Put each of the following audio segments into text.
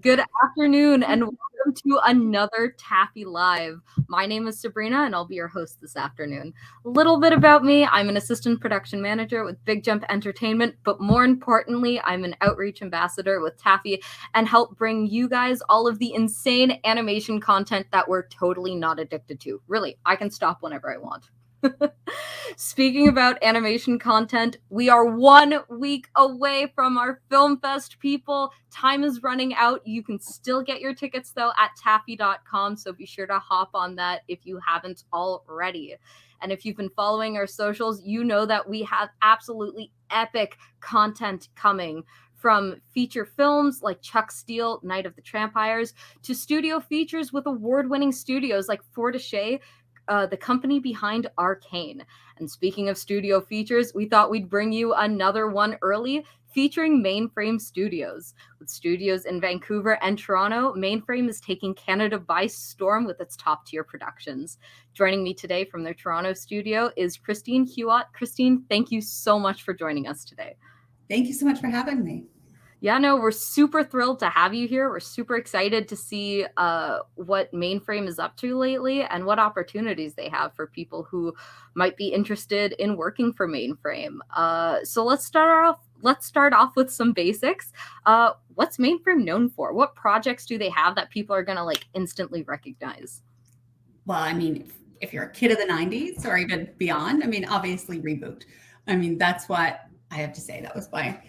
Good afternoon and welcome to another TAAFI Live. My name is Sabrina and I'll be your host this afternoon. A little bit about me, I'm an assistant production manager with Big Jump Entertainment, but more importantly, I'm an outreach ambassador with TAAFI and help bring you guys all of the insane animation content that we're totally not addicted to. Really, I can stop whenever I want. Speaking about animation content, we are 1 week away from our Film Fest, people. Time is running out. You can still get your tickets, though, at TAAFI.com, so be sure to hop on that if you haven't already. And if you've been following our socials, you know that we have absolutely epic content coming, from feature films like Chuck Steele, Night of the Trampires, to studio features with award-winning studios like Fortiche, the company behind Arcane. And speaking of studio features, we thought we'd bring you another one early, featuring Mainframe Studios. With studios in Vancouver and Toronto, Mainframe is taking Canada by storm with its top-tier productions. Joining me today from their Toronto studio is Christine Huot. Christine, thank you so much for joining us today. Thank you so much for having me. Yeah, no, we're super thrilled to have you here. We're super excited to see what Mainframe is up to lately and what opportunities they have for people who might be interested in working for Mainframe. So let's start off with some basics. What's Mainframe known for? What projects do they have that people are gonna like instantly recognize? Well, I mean, if you're a kid of the 90s or even beyond, I mean, obviously Reboot. I mean, that's what I have to say. That was my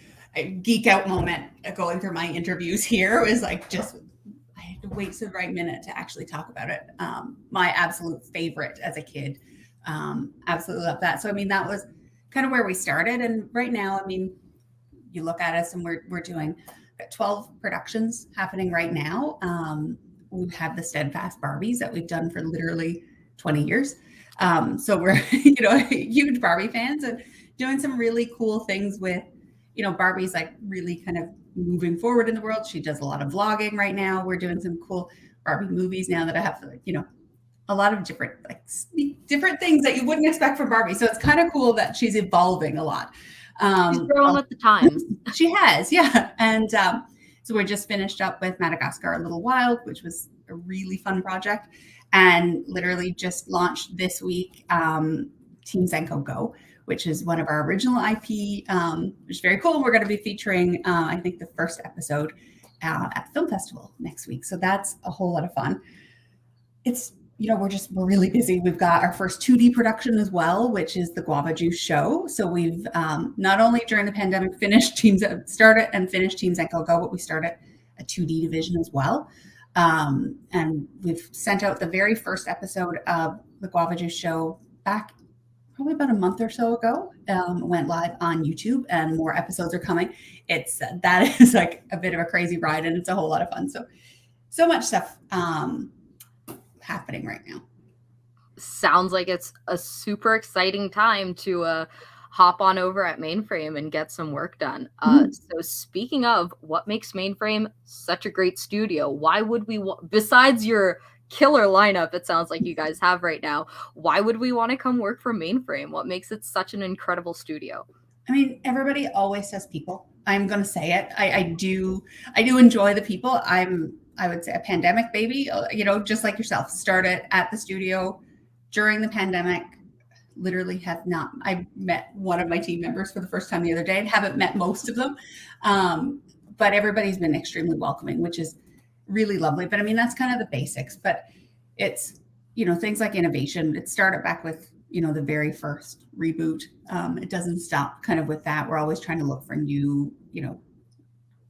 geek out moment going through my interviews here. It was like, I had to wait to the right minute to actually talk about it. My absolute favorite as a kid. Absolutely love that. So, I mean, that was kind of where we started. And right now, I mean, you look at us and we're doing 12 productions happening right now. We have the Steadfast Barbies that we've done for literally 20 years. So we're, huge Barbie fans and doing some really cool things with, Barbie's like really kind of moving forward in the world. She does a lot of vlogging right now. We're doing some cool Barbie movies now that I have, a lot of different things that you wouldn't expect from Barbie. So it's kind of cool that she's evolving a lot. She's growing with the times. She has, yeah. And so we're just finished up with Madagascar, A Little Wild, which was a really fun project, and literally just launched this week Team Zenko Go, which is one of our original IP, which is very cool. We're going to be featuring, I think, the first episode at the film festival next week. So that's a whole lot of fun. It's, we're really busy. We've got our first 2D production as well, which is the Guava Juice Show. So we've not only during the pandemic started and finished Team Zenko Go, but we started a 2D division as well. And we've sent out the very first episode of the Guava Juice Show back probably about a month or so ago. Went live on YouTube, and more episodes are coming. That is like a bit of a crazy ride, and it's a whole lot of fun. So much stuff happening right now. Sounds like it's a super exciting time to hop on over at Mainframe and get some work done. So speaking of what makes Mainframe such a great studio, why would we, besides your killer lineup it sounds like you guys have right now, why would we want to come work for Mainframe? What makes it such an incredible studio? I mean, everybody always says people. I'm going to say it. I do enjoy the people. I would say a pandemic baby, just like yourself, started at the studio during the pandemic. Literally I met one of my team members for the first time the other day and haven't met most of them. But everybody's been extremely welcoming, which is really lovely. But I mean, that's kind of the basics, but it's, things like innovation. It started back with, the very first Reboot. It doesn't stop kind of with that. We're always trying to look for new,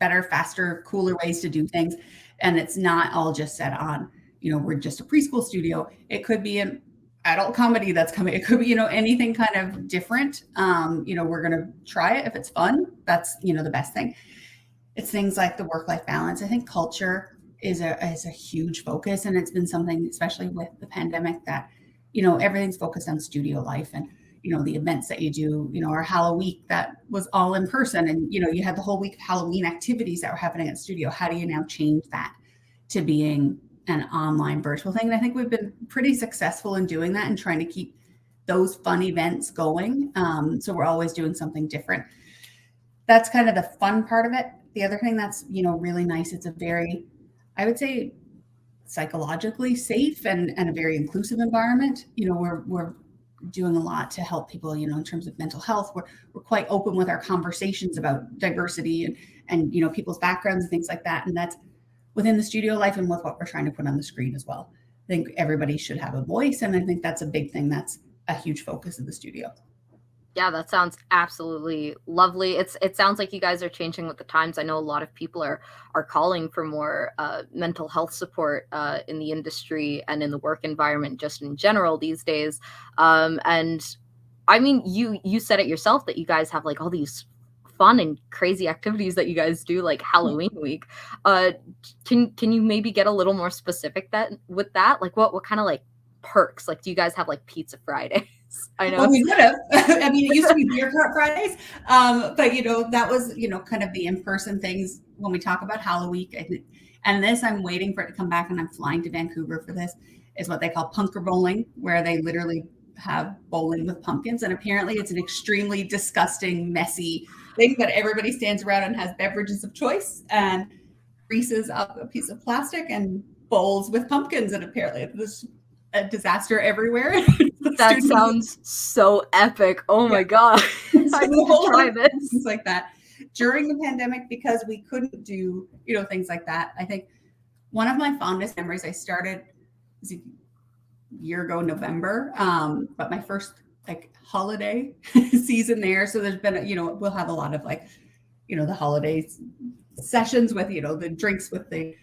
better, faster, cooler ways to do things. And it's not all just set on, we're just a preschool studio. It could be a adult comedy that's coming. It could be, anything kind of different. We're going to try it. If it's fun, that's, the best thing. It's things like the work-life balance. I think culture is a huge focus. And it's been something, especially with the pandemic, that, everything's focused on studio life and, the events that you do, our Halloween that was all in person. And, you had the whole week of Halloween activities that were happening at studio. How do you now change that to being an online virtual thing? And I think we've been pretty successful in doing that and trying to keep those fun events going. So we're always doing something different. That's kind of the fun part of it. The other thing that's, really nice, it's a very, I would say, psychologically safe and a very inclusive environment. We're doing a lot to help people, in terms of mental health. We're quite open with our conversations about diversity and people's backgrounds and things like that. And that's within the studio life and with what we're trying to put on the screen as well. I think everybody should have a voice. And I think that's a big thing. That's a huge focus of the studio. Yeah, that sounds absolutely lovely. It sounds like you guys are changing with the times. I know a lot of people are calling for more mental health support in the industry and in the work environment just in general these days. And I mean, you said it yourself that you guys have like all these fun and crazy activities that you guys do, like Halloween week. Can you maybe get a little more specific with that? Like what kind of like perks? Like, do you guys have like Pizza Fridays? I know. Well, we would have. I mean, it used to be beer cart Fridays, but that was kind of the in-person things when we talk about Halloween. And this, I'm waiting for it to come back, and I'm flying to Vancouver for this. Is what they call punker bowling, where they literally have bowling with pumpkins, and apparently it's an extremely disgusting, messy thing that everybody stands around and has beverages of choice and greases up a piece of plastic and bowls with pumpkins, and apparently this a disaster everywhere. That sounds so epic. Oh my God. So I need to try this. Things like that. During the pandemic, because we couldn't do, things like that, I think one of my fondest memories, I started a year ago, November, but my first like holiday season there. So there's been, we'll have a lot of like, the holidays sessions with, the drinks with the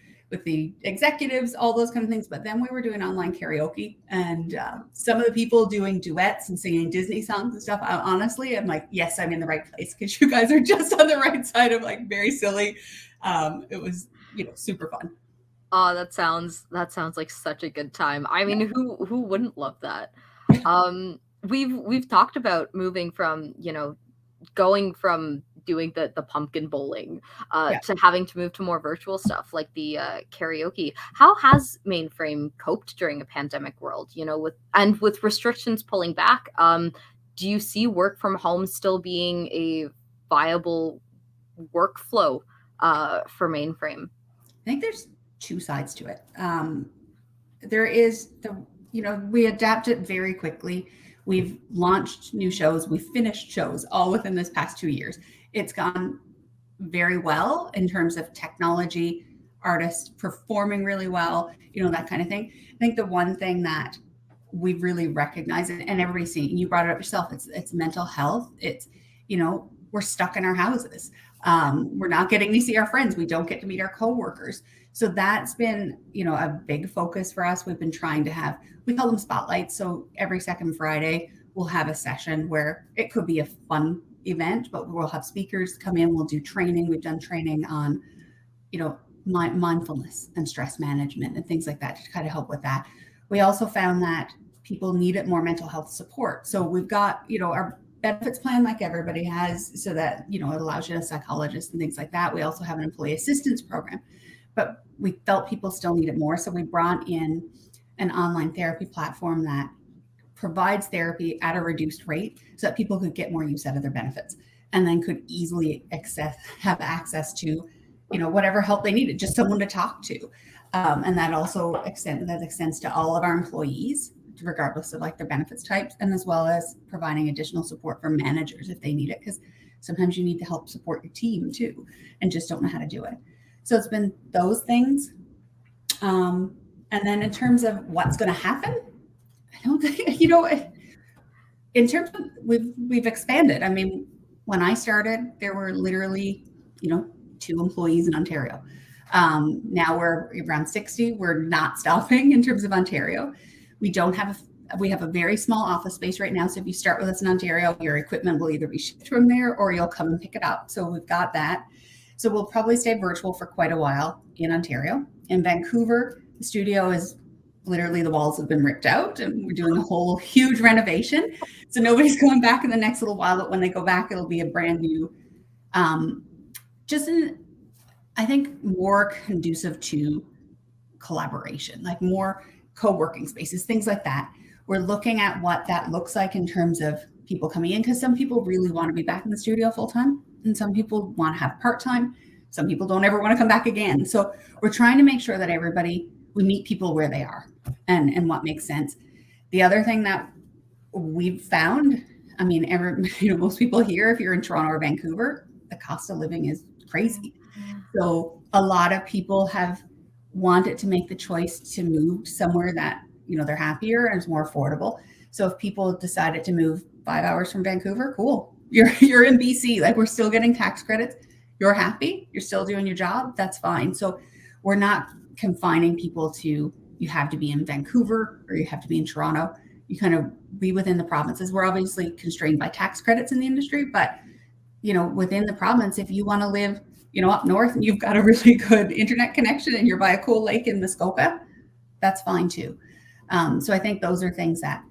executives, all those kind of things. But then we were doing online karaoke, and some of the people doing duets and singing Disney songs and stuff. Honestly, I'm like, yes, I'm in the right place, because you guys are just on the right side of like very silly. It was, super fun. Oh, that sounds like such a good time. I mean, who wouldn't love that? We've talked about moving from, going from doing the pumpkin bowling to having to move to more virtual stuff like the karaoke. How has Mainframe coped during a pandemic world, with restrictions pulling back? Do you see work from home still being a viable workflow for Mainframe? I think there's two sides to it. There is we adapted very quickly. We've launched new shows. We've finished shows all within this past 2 years. It's gone very well in terms of technology, artists performing really well, that kind of thing. I think the one thing that we've really recognized, and everybody's seeing, you brought it up yourself, it's mental health. It's, we're stuck in our houses. We're not getting to see our friends. We don't get to meet our coworkers. So that's been, a big focus for us. We've been trying to have, we call them spotlights. So every second Friday, we'll have a session where it could be a fun event, but we'll have speakers come in. We'll do training. We've done training on, mindfulness and stress management and things like that to kind of help with that. We also found that people needed more mental health support. So we've got, our benefits plan like everybody has, so that, it allows you a psychologist and things like that. We also have an employee assistance program, but we felt people still needed more. So we brought in an online therapy platform that provides therapy at a reduced rate so that people could get more use out of their benefits, and then could easily have access to, whatever help they needed, just someone to talk to. And that also extends to all of our employees, regardless of like their benefits types, and as well as providing additional support for managers if they need it, because sometimes you need to help support your team too and just don't know how to do it. So it's been those things. And then in terms of what's going to happen, I don't think, in terms of we've expanded. I mean, when I started, there were literally, 2 employees in Ontario. Now we're around 60. We're not stopping in terms of Ontario. We don't have we have a very small office space right now. So if you start with us in Ontario, your equipment will either be shipped from there or you'll come and pick it up. So we've got that. So we'll probably stay virtual for quite a while in Ontario. In Vancouver, the studio is literally, the walls have been ripped out and we're doing a whole huge renovation. So nobody's going back in the next little while, but when they go back, it'll be a brand new, I think more conducive to collaboration, like more co-working spaces, things like that. We're looking at what that looks like in terms of people coming in, because some people really want to be back in the studio full time and some people want to have part-time. Some people don't ever want to come back again. So we're trying to make sure that we meet people where they are and what makes sense. The other thing that we've found, I mean, most people here, if you're in Toronto or Vancouver, the cost of living is crazy. So a lot of people have wanted to make the choice to move somewhere that, they're happier and is more affordable. So if people decided to move 5 hours from Vancouver, cool. You're in BC, like we're still getting tax credits. You're happy, you're still doing your job, that's fine. So we're not confining people to, you have to be in Vancouver or you have to be in Toronto. You kind of be within the provinces. We're obviously constrained by tax credits in the industry, but within the province, if you want to live, up north and you've got a really good internet connection and you're by a cool lake in Muskoka, that's fine too. So I think those are things that,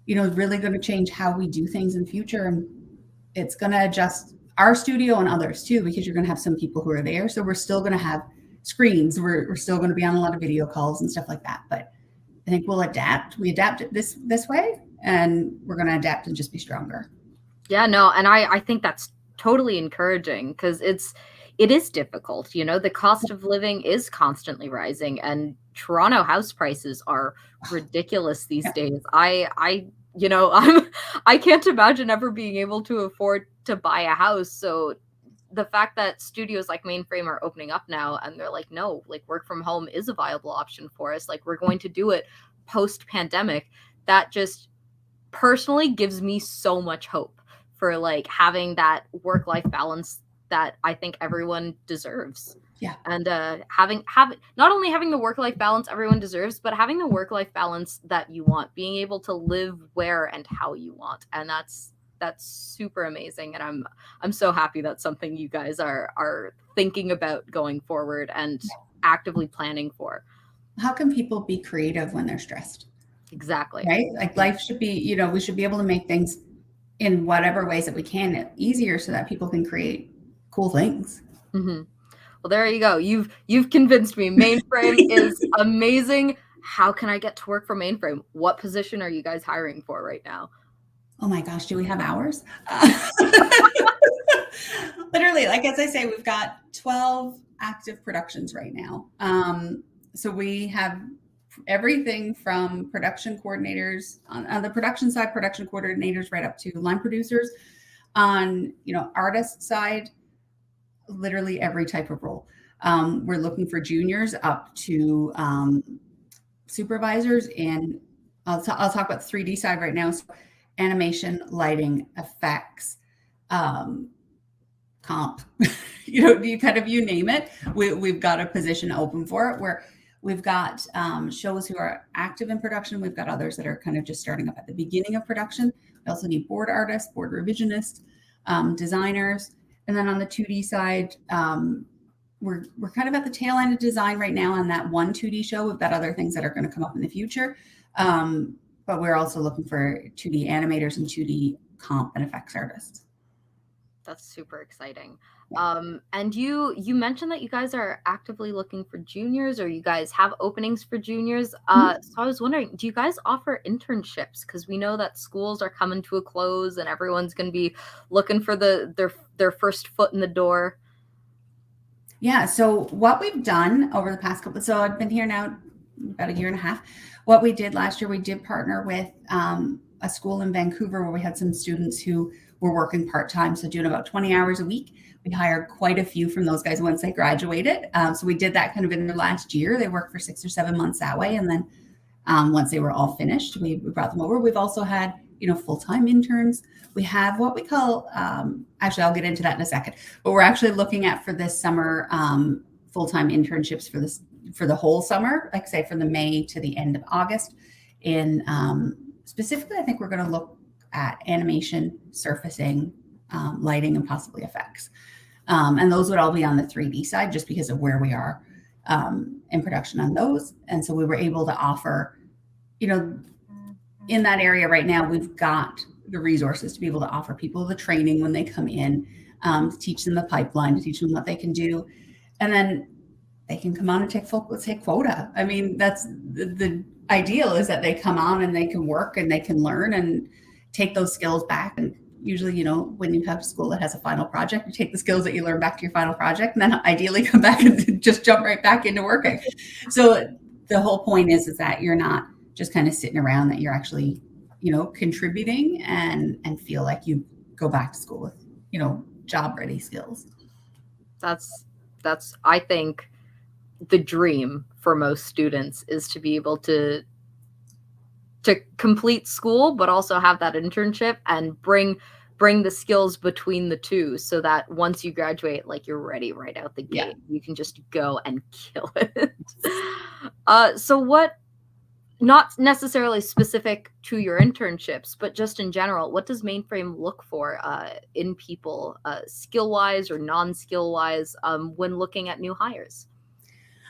really going to change how we do things in the future. And it's going to adjust our studio and others too, because you're going to have some people who are there. So we're still going to have screens. We're still going to be on a lot of video calls and stuff like that. But I think we'll adapt. We adapt it this way, and we're going to adapt and just be stronger. Yeah, no, and I think that's totally encouraging, because it is difficult. The cost of living is constantly rising, and Toronto house prices are ridiculous these days. I can't imagine ever being able to afford to buy a house. So the fact that studios like Mainframe are opening up now and they're like, no, like work from home is a viable option for us. Like we're going to do it post pandemic. That just personally gives me so much hope for like having that work-life balance that I think everyone deserves. Yeah. And having not only having the work-life balance everyone deserves, but having the work-life balance that you want, being able to live where and how you want. And that's super amazing. And I'm so happy that's something you guys are thinking about going forward and actively planning for. How can people be creative when they're stressed? Exactly. Right? Like life should be, we should be able to make things in whatever ways that we can easier so that people can create cool things. Mm-hmm. Well, there you go. You've convinced me. Mainframe is amazing. How can I get to work for Mainframe? What position are you guys hiring for right now? Oh my gosh, do we have hours? Literally, like as I say, we've got 12 active productions right now. So we have everything from production coordinators on the production side, production coordinators right up to line producers. On artist side, literally every type of role. We're looking for juniors up to supervisors, and I'll talk about the 3D side right now. So animation, lighting, effects, comp, you name it. We've got a position open for it, where we've got shows who are active in production. We've got others that are kind of just starting up at the beginning of production. We also need board artists, board revisionists, designers. And then on the 2D side, we're kind of at the tail end of design right now on that one 2D show. We've got other things that are going to come up in the future. But we're also looking for 2D animators and 2D comp and effects artists. That's super exciting. And you mentioned that you guys are actively looking for juniors, or you guys have openings for juniors. So I was wondering, do you guys offer internships? Because we know that schools are coming to a close and everyone's going to be looking for their first foot in the door. Yeah. So what we've done over the past so I've been here now about a year and a half. What we did last year, we did partner with a school in Vancouver where we had some students who were working part-time, so doing about 20 hours a week. We hired quite a few from those guys once they graduated. So we did that kind of in the last year. They worked for 6 or 7 months that way. And then once they were all finished, we brought them over. We've also had, full-time interns. We have what we call, actually, I'll get into that in a second, but we're actually looking at for this summer, full-time internships for the whole summer, like say from the May to the end of August in specifically, I think we're going to look at animation, surfacing, lighting, and possibly effects. And those would all be on the 3D side just because of where we are in production on those. And so we were able to offer, in that area right now, we've got the resources to be able to offer people the training when they come in, to teach them the pipeline, to teach them what they can do. And then they can come on and take quota. I mean, that's the ideal, is that they come on and they can work and they can learn and take those skills back. And usually, when you have a school that has a final project, you take the skills that you learn back to your final project, and then ideally come back and just jump right back into working. So the whole point is that you're not just kind of sitting around, that you're actually, contributing and feel like you go back to school with, job ready skills. That's I think the dream for most students is to be able to complete school, but also have that internship and bring the skills between the two, so that once you graduate, like, you're ready right out the gate. Yeah. You can just go and kill it. So what, not necessarily specific to your internships, but just in general, what does Mainframe look for in people, skill-wise or non-skill-wise, when looking at new hires?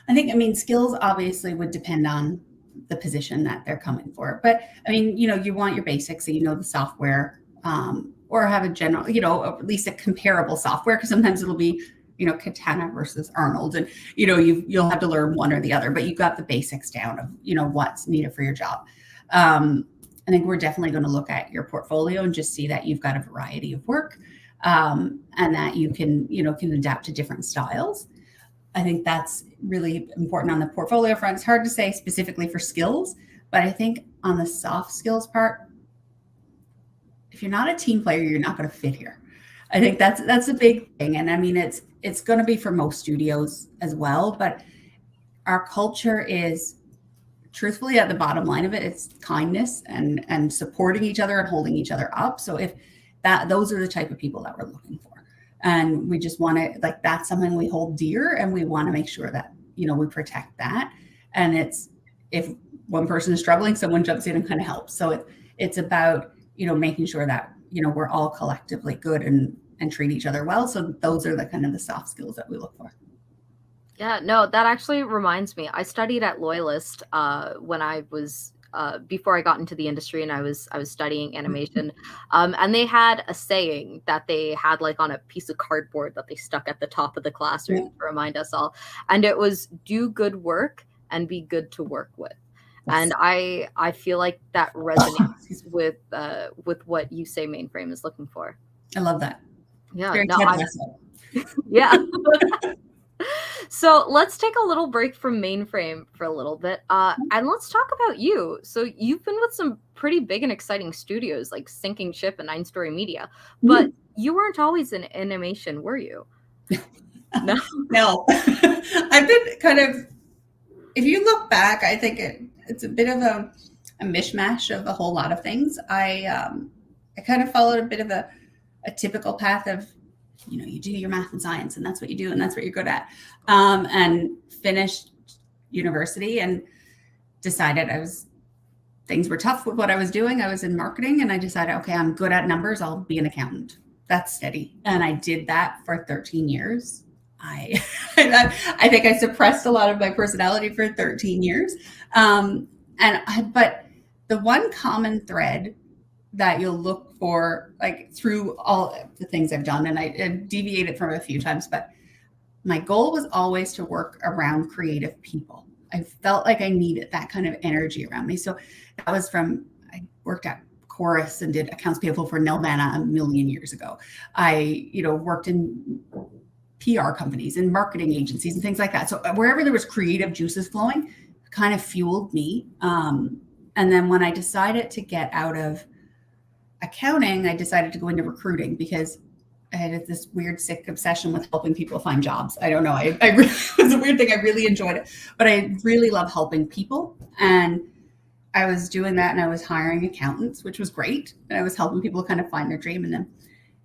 I think, skills obviously would depend on the position that they're coming for. But you want your basics, so the software, or have a general, at least a comparable software, because sometimes it'll be, Katana versus Arnold, and you'll have to learn one or the other, but you've got the basics down of what's needed for your job. I think we're definitely going to look at your portfolio and just see that you've got a variety of work, and that you can adapt to different styles. I think that's really important on the portfolio front. It's hard to say specifically for skills, but I think on the soft skills part, if you're not a team player, you're not going to fit here. I think that's a big thing. And it's going to be for most studios as well, but our culture is, truthfully, at the bottom line of it, it's kindness and supporting each other and holding each other up. So those are the type of people that we're looking for. And we just want to, that's something we hold dear, and we want to make sure that, we protect that. And if one person is struggling, someone jumps in and kind of helps. So it's about, making sure that, we're all collectively good and treat each other well. So those are the kind of the soft skills that we look for. Yeah, no, that actually reminds me. I studied at Loyalist when I was before I got into the industry, and I was studying animation. And they had a saying that they had on a piece of cardboard that they stuck at the top of the classroom to remind us all. And it was, do good work and be good to work with. And I feel like that resonates with what you say Mainframe is looking for. I love that. Yeah. Yeah. So let's take a little break from Mainframe for a little bit, and let's talk about you. So you've been with some pretty big and exciting studios like Sinking Ship and 9 Story Media, but you weren't always in animation, were you? No. I've been kind of, if you look back, I think it's a bit of a mishmash of a whole lot of things. I kind of followed a bit of a typical path of, you do your math and science, and that's what you do, and that's what you're good at, and finished university and decided things were tough with what I was doing. I was in marketing, and I decided, okay, I'm good at numbers. I'll be an accountant. That's steady. And I did that for 13 years. I think I suppressed a lot of my personality for 13 years. But the one common thread that you'll look for, through all the things I've done, and I deviated from it a few times, but my goal was always to work around creative people. I felt like I needed that kind of energy around me. So that was I worked at Chorus and did accounts payable for Nelvana a million years ago. I, worked in PR companies and marketing agencies and things like that. So wherever there was creative juices flowing, kind of fueled me. And then when I decided to get out of accounting, I decided to go into recruiting because I had this weird sick obsession with helping people find jobs. I don't know. It was a weird thing. I really enjoyed it, but I really love helping people. And I was doing that, and I was hiring accountants, which was great. And I was helping people kind of find their dream in them,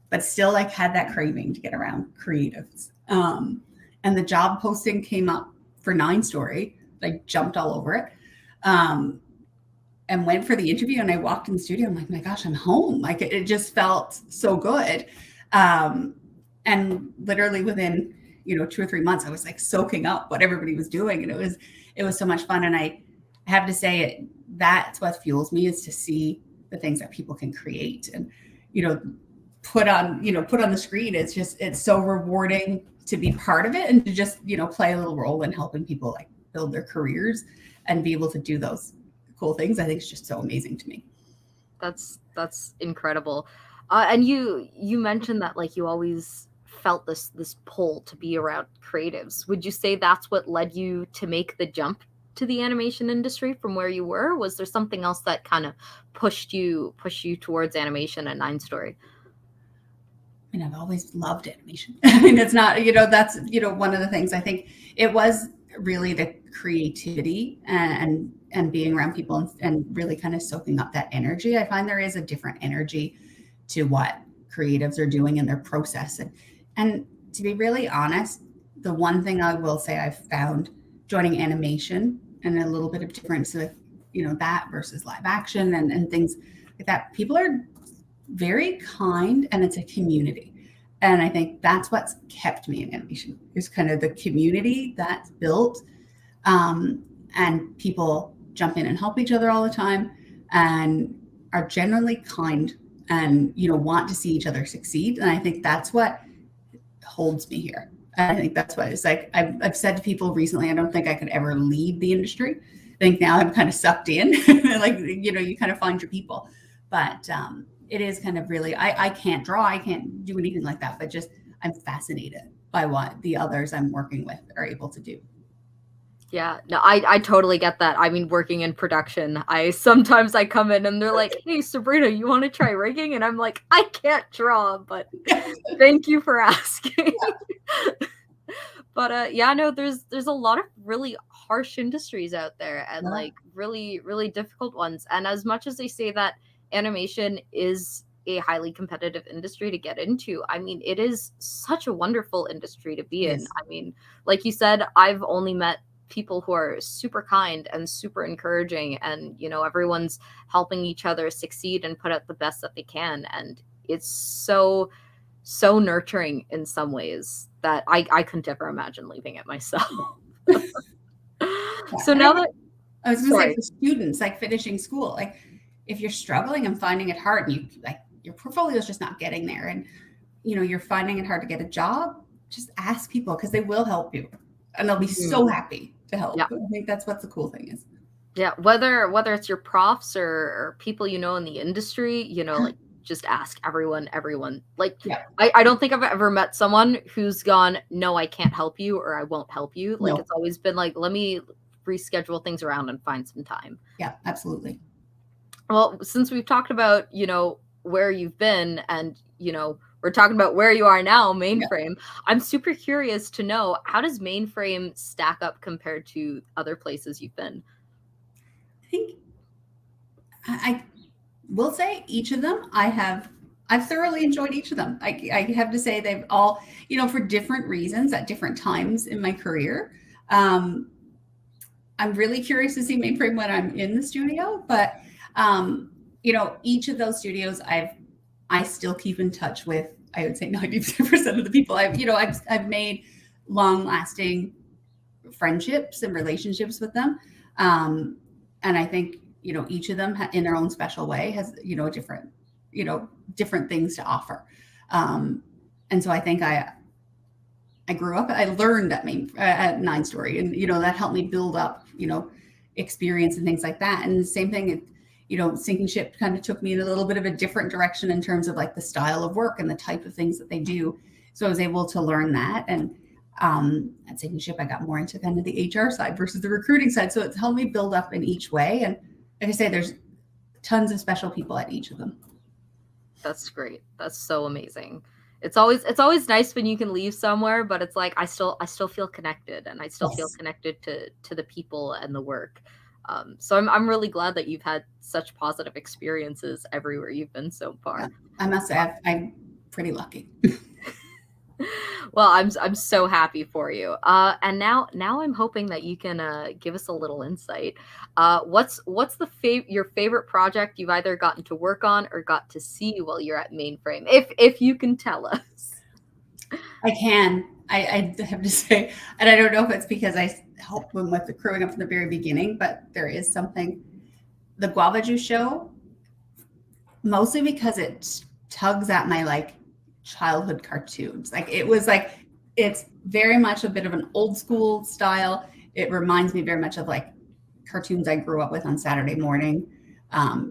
but still had that craving to get around creatives. And the job posting came up for 9 Story. I jumped all over it. and went for the interview, and I walked in the studio. I'm like, my gosh, I'm home. Like it just felt so good. And literally within, 2 or 3 months, I was like soaking up what everybody was doing. And it was so much fun. And I have to say that's what fuels me, is to see the things that people can create and, put on the screen. It's so rewarding to be part of it and to just, play a little role in helping people like build their careers and be able to do those cool things. I think it's just so amazing to me. That's incredible. And you mentioned that like you always felt this pull to be around creatives. Would you say that's what led you to make the jump to the animation industry from where you were? Was there something else that kind of pushed you towards animation and 9 Story? I mean, I've always loved animation. I mean, it's not, that's, one of the things. I think it was really the creativity and being around people and really kind of soaking up that energy. I find there is a different energy to what creatives are doing in their process. And to be really honest, the one thing I will say I've found joining animation and a little bit of difference with, that versus live action and things like that, people are very kind and it's a community. And I think that's what's kept me in animation, is kind of the community that's built, and people jump in and help each other all the time and are generally kind and, want to see each other succeed. And I think that's what holds me here. And I think that's what it's like. I've said to people recently, I don't think I could ever leave the industry. I think now I'm kind of sucked in, like, you kind of find your people. But it is kind of really, I can't draw, I can't do anything like that, but just I'm fascinated by what the others I'm working with are able to do. Yeah, no, I totally get that. I mean, working in production, sometimes I come in and they're like, "Hey, Sabrina, you want to try rigging?" And I'm like, "I can't draw, but thank you for asking." But yeah, no, there's a lot of really harsh industries out there and like really, really difficult ones. And as much as they say that animation is a highly competitive industry to get into, I mean, it is such a wonderful industry to be in. Yes. I mean, like you said, I've only met people who are super kind and super encouraging, and everyone's helping each other succeed and put out the best that they can, and it's so nurturing in some ways that I couldn't ever imagine leaving it myself. So now that I was going to say, for students like finishing school, like if you're struggling and finding it hard and your portfolio is just not getting there, and you're finding it hard to get a job, just ask people, because they will help you and they'll be so happy to help. Yeah. I think that's what the cool thing is. Yeah, whether it's your profs or people in the industry, like just ask everyone. Like, yeah. I don't think I've ever met someone who's gone, "No, I can't help you," or "I won't help you." Like, it's always been like, "Let me reschedule things around and find some time." Yeah, absolutely. Well, since we've talked about, where you've been and, we're talking about where you are now, Mainframe, I'm super curious to know, how does Mainframe stack up compared to other places you've been? I think I will say each of them I've thoroughly enjoyed each of them. I have to say they've all, for different reasons at different times in my career. I'm really curious to see Mainframe when I'm in the studio, but each of those studios I still keep in touch with. I would say 90% of the people I've made long-lasting friendships and relationships with them. And I think, each of them in their own special way has, different things to offer. And so I think I grew up, I learned at 9 Story, and, that helped me build up, experience and things like that. And the same thing, Sinking Ship kind of took me in a little bit of a different direction in terms of like the style of work and the type of things that they do. So I was able to learn that. And at Sinking Ship, I got more into kind of the HR side versus the recruiting side. So it's helped me build up in each way. And like I say, there's tons of special people at each of them. That's great. That's so amazing. It's always nice when you can leave somewhere, but it's like I still feel connected, and I still feel connected to the people and the work. So I'm really glad that you've had such positive experiences everywhere you've been so far. Yeah, I must say I'm pretty lucky. Well, I'm so happy for you. And now I'm hoping that you can give us a little insight. What's your favorite project you've either gotten to work on or got to see while you're at Mainframe, if you can tell us. I can. I have to say, and I don't know if it's because I helped them with the crewing up from the very beginning, but there is something. The guava juice show, mostly because it tugs at my like childhood cartoons. Like it was like it's very much a bit of an old school style. It reminds me very much of like cartoons I grew up with on Saturday morning.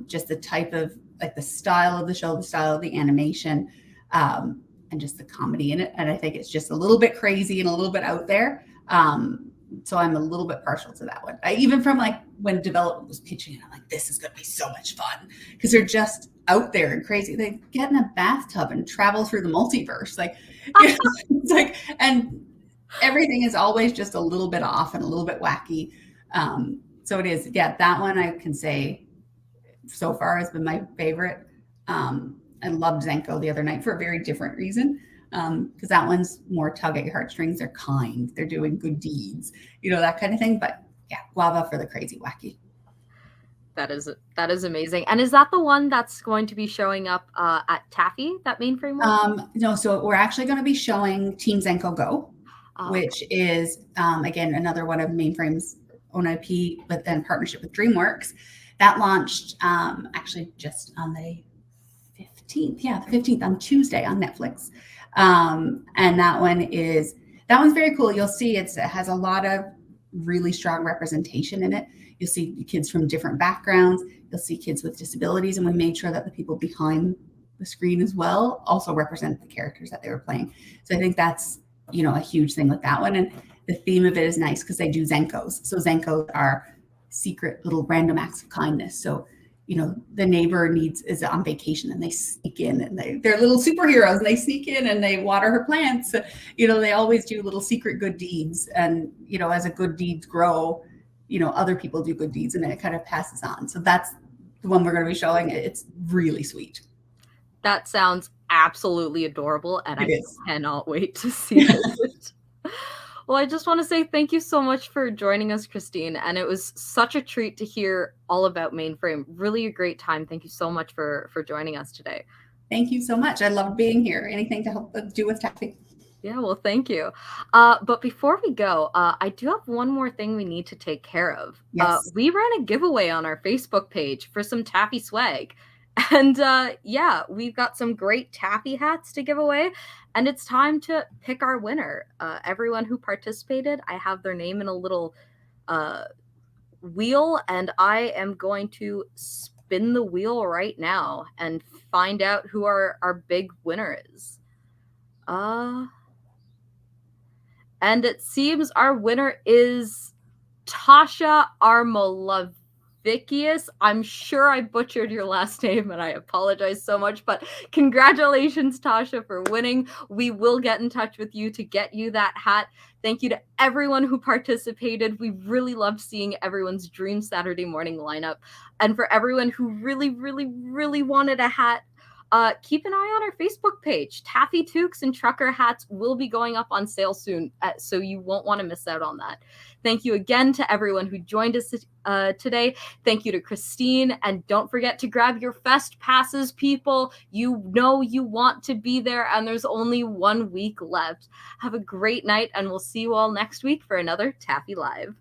Just the type of like the style of the show, the style of the animation, and just the comedy in it. And I think it's just a little bit crazy and a little bit out there. So I'm a little bit partial to that one. Even from like when development was pitching it, I'm like, this is going to be so much fun because they're just out there and crazy. They get in a bathtub and travel through the multiverse. Like, it's like, and everything is always just a little bit off and a little bit wacky. So it is, yeah, that one I can say so far has been my favorite. I loved Zenko the other night for a very different reason. Because that one's more tug at your heartstrings. They're kind, they're doing good deeds, that kind of thing. But yeah, guava for the crazy wacky. That is amazing. And is that the one that's going to be showing up at TAAFI, that Mainframe one? No, so we're actually going to be showing Team Zenko Go, which is again another one of Mainframe's own IP, but then partnership with DreamWorks. That launched actually just on the 15th. Yeah, the 15th on Tuesday on Netflix. And that one's very cool. You'll see it has a lot of really strong representation in it. You'll see kids from different backgrounds. You'll see kids with disabilities, and we made sure that the people behind the screen as well also represent the characters that they were playing. So I think that's, a huge thing with that one. And the theme of it is nice because they do Zenkos. So Zenkos are secret little random acts of kindness. So the neighbor is on vacation and they sneak in and they're little superheroes and they sneak in and they water her plants. They always do little secret good deeds. And, as a good deeds grow, other people do good deeds and then it kind of passes on. So that's the one we're going to be showing. It's really sweet. That sounds absolutely adorable. And I cannot wait to see it. Well, I just want to say thank you so much for joining us, Christine. And it was such a treat to hear all about Mainframe. Really a great time. Thank you so much for joining us today. Thank you so much. I love being here. Anything to help do with TAAFI. Yeah, well, thank you. But before we go, I do have one more thing we need to take care of. Yes. We ran a giveaway on our Facebook page for some TAAFI swag. And yeah, we've got some great TAAFI hats to give away, and it's time to pick our winner. Everyone who participated, I have their name in a little wheel, and I am going to spin the wheel right now and find out who our big winner is. And it seems our winner is Tasha Armolavikius. I'm sure I butchered your last name and I apologize so much, but congratulations, Tasha, for winning. We will get in touch with you to get you that hat. Thank you to everyone who participated. We really loved seeing everyone's dream Saturday morning lineup. And for everyone who really, really, really wanted a hat, keep an eye on our Facebook page. TAAFI toques and trucker hats will be going up on sale soon, so you won't want to miss out on that. Thank you again to everyone who joined us today. Thank you to Christine, and don't forget to grab your fest passes, people. You know you want to be there, and there's only 1 week left. Have a great night, and we'll see you all next week for another TAAFI Live.